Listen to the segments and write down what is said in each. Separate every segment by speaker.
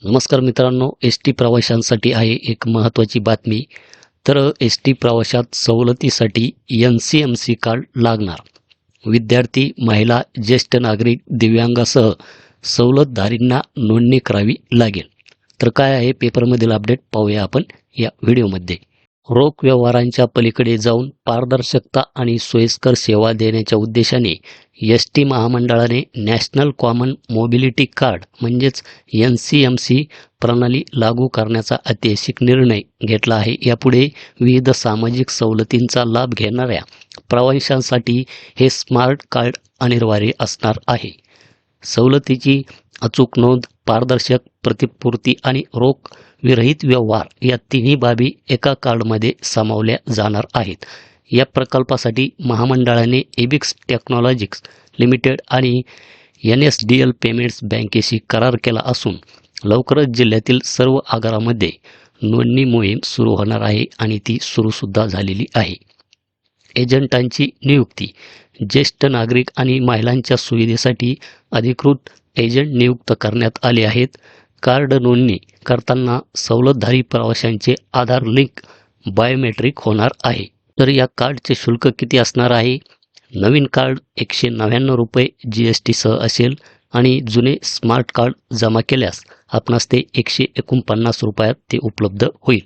Speaker 1: नमस्कार मित्रांनो, S T प्रवाशांसाठी आहे एक महत्त्वाची बातमी. तर एस टी प्रवासात सवलतीसाठी NCMC कार्ड लागणार. विद्यार्थी, महिला, ज्येष्ठ नागरिक, दिव्यांगासह सवलतधारींना नोंदणी करावी लागेल. तर काय आहे पेपरमधील अपडेट पाहूया आपण या व्हिडिओमध्ये. रोख व्यवहारांच्या पलीकडे जाऊन पारदर्शकता आणि सोयीस्कर सेवा देण्याच्या उद्देशाने एस टी महामंडळाने नॅशनल कॉमन मोबिलिटी कार्ड म्हणजेच NCMC प्रणाली लागू करण्याचा ऐतिहासिक निर्णय घेतला आहे. यापुढे विविध सामाजिक सवलतींचा लाभ घेणाऱ्या प्रवाशांसाठी हे स्मार्ट कार्ड अनिवार्य असणार आहे. सवलतीची अचूक नोंद, पारदर्शक प्रतिपूर्ती आणि रोख विरहित व्यवहार या तिन्ही बाबी एका कार्डमध्ये सामावल्या जाणार आहेत. या प्रकल्पासाठी महामंडळाने एबिक्स टेक्नॉलॉजिक्स लिमिटेड आणि NSDL पेमेंट्स बँकेशी करार केला असून लवकरच जिल्ह्यातील सर्व आगारामध्ये नोंदणी मोहीम सुरू होणार आहे आणि ती सुरूसुद्धा झालेली आहे. एजंटांची नियुक्ती. ज्येष्ठ नागरिक आणि महिलांच्या सुविधेसाठी अधिकृत एजंट नियुक्त करण्यात आले आहेत. कार्ड नोंदणी करताना सवलतधारी प्रवाशांचे आधार लिंक बायोमेट्रिक होणार आहे. तर या कार्डचे शुल्क किती असणार आहे? नवीन कार्ड ₹199 GST असेल आणि जुने स्मार्ट कार्ड जमा केल्यास आपणास ते ₹149 ते उपलब्ध होईल.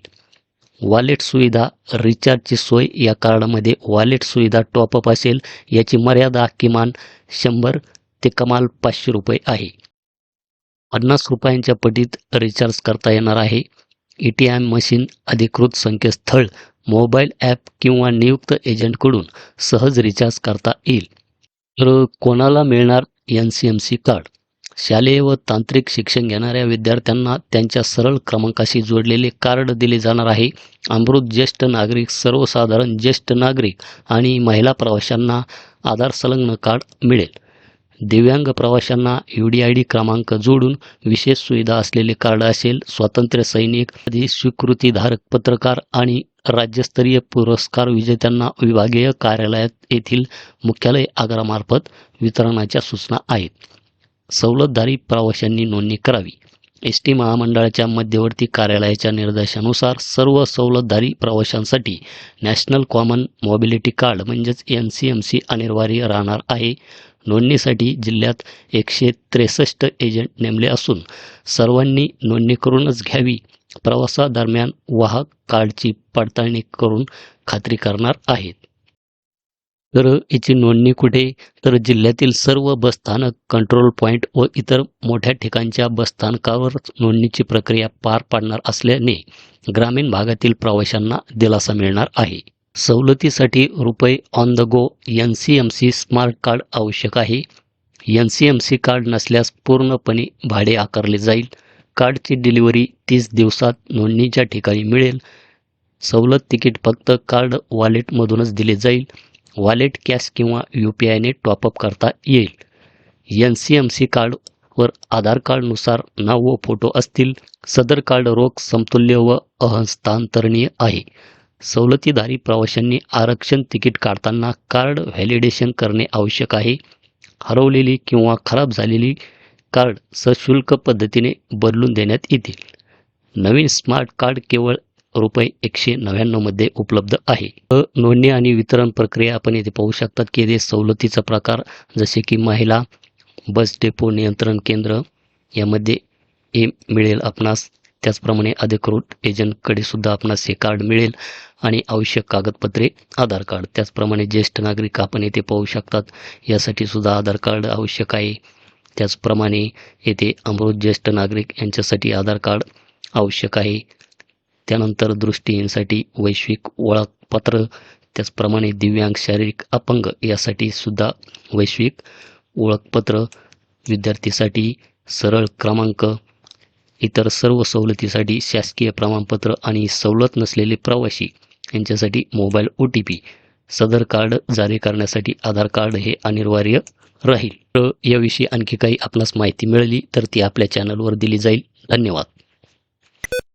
Speaker 1: वॉलेट सुविधा. रिचार्जची सोय. या कार्डमध्ये वॉलेट सुविधा टॉपअप असेल. याची मर्यादा किमान 100 ते कमाल ₹500 आहे. ₹50 पटीत रिचार्ज करता येणार आहे. ATM मशीन, अधिकृत संकेतस्थळ, मोबाईल ॲप किंवा नियुक्त एजंटकडून सहज रिचार्ज करता येईल. तर कोणाला मिळणार NCMC कार्ड? शालेय व तांत्रिक शिक्षण घेणाऱ्या विद्यार्थ्यांना त्यांच्या सरळ क्रमांकाशी जोडलेले कार्ड दिले जाणार आहे. अमृत ज्येष्ठ नागरिक, सर्वसाधारण ज्येष्ठ नागरिक आणि महिला प्रवाशांना आधार संलग्न कार्ड मिळेल. दिव्यांग प्रवाशांना UDID क्रमांक जोडून विशेष सुविधा असलेले कार्ड असेल. स्वातंत्र्य सैनिक, आदी स्वीकृतीधारक पत्रकार आणि राज्यस्तरीय पुरस्कार विजेत्यांना विभागीय कार्यालयात येथील मुख्यालय आगारामार्फत वितरणाच्या सूचना आहेत. सवलतधारी प्रवाशांनी नोंदणी करावी. एस टी महामंडळाच्या मध्यवर्ती कार्यालयाच्या निर्देशानुसार सर्व सवलतधारी प्रवाशांसाठी नॅशनल कॉमन मोबिलिटी कार्ड म्हणजेच NCMC अनिवार्य राहणार आहे. नोंदणीसाठी जिल्ह्यात 163 एजंट नेमले असून सर्वांनी नोंदणी करूनच घ्यावी. प्रवासादरम्यान वाहक कार्डची पडताळणी करून खात्री करणार आहेत. तर याची नोंदणी कुठे? तर जिल्ह्यातील सर्व बसस्थानक, कंट्रोल पॉईंट व इतर मोठ्या ठिकाणच्या बसस्थानकावर नोंदणीची प्रक्रिया पार पाडणार असल्याने ग्रामीण भागातील प्रवाशांना दिलासा मिळणार आहे. सवलतीसाठी रुपये on the go NCMC smart card आवश्यक आहे. NCMC कार्ड नसल्यास पूर्णपणे भाडे आकारले जाईल. कार्डची डिलिव्हरी 30 दिवसात नोंदणीच्या ठिकाणी मिळेल. सवलत तिकीट फक्त कार्ड वॉलेटमधूनच दिले जाईल. वॉलेट कॅश किंवा UPIने टॉपअप करता येईल. NCMC कार्डवर आधार कार्डनुसार नाव व फोटो असतील. सदर कार्ड रोख समतुल्य व अहस्तांतरणीय आहे. सवलतीधारी प्रवाशांनी आरक्षण तिकीट काढताना कार्ड व्हॅलिडेशन करणे आवश्यक आहे. हरवलेली किंवा खराब झालेली कार्ड सशुल्क पद्धतीने बदलून देण्यात येतील. नवीन स्मार्ट कार्ड केवळ ₹199 मध्ये उपलब्ध आहे. नोंदणी आणि वितरण प्रक्रिया आपण येथे पाहू शकतात की येथे सवलतीचा प्रकार जसे की महिला, बस डेपो नियंत्रण केंद्र यामध्ये हे मिळेल आपणास. त्याचप्रमाणे अधिकृत एजंटकडे सुद्धा आपणास हे कार्ड मिळेल आणि आवश्यक कागदपत्रे आधार कार्ड. त्याचप्रमाणे ज्येष्ठ नागरिक आपण येथे पाहू शकतात, यासाठी सुद्धा आधार कार्ड आवश्यक आहे. त्याचप्रमाणे येथे अमृत ज्येष्ठ नागरिक यांच्यासाठी आधार कार्ड आवश्यक आहे. त्यानंतर दृष्टीहीनसाठी वैश्विक ओळखपत्र, त्याचप्रमाणे दिव्यांग, शारीरिक अपंग यासाठी सुद्धा वैश्विक ओळखपत्र, विद्यार्थीसाठी सरळ क्रमांक, इतर सर्व सवलतीसाठी शासकीय प्रमाणपत्र आणि सवलत नसलेले प्रवासी यांच्यासाठी मोबाईल OTP. सदर कार्ड जारी करण्यासाठी आधार कार्ड हे अनिवार्य राहील. तर याविषयी आणखी काही आपणास माहिती मिळाली तर ती आपल्या चॅनलवर दिली जाईल. धन्यवाद.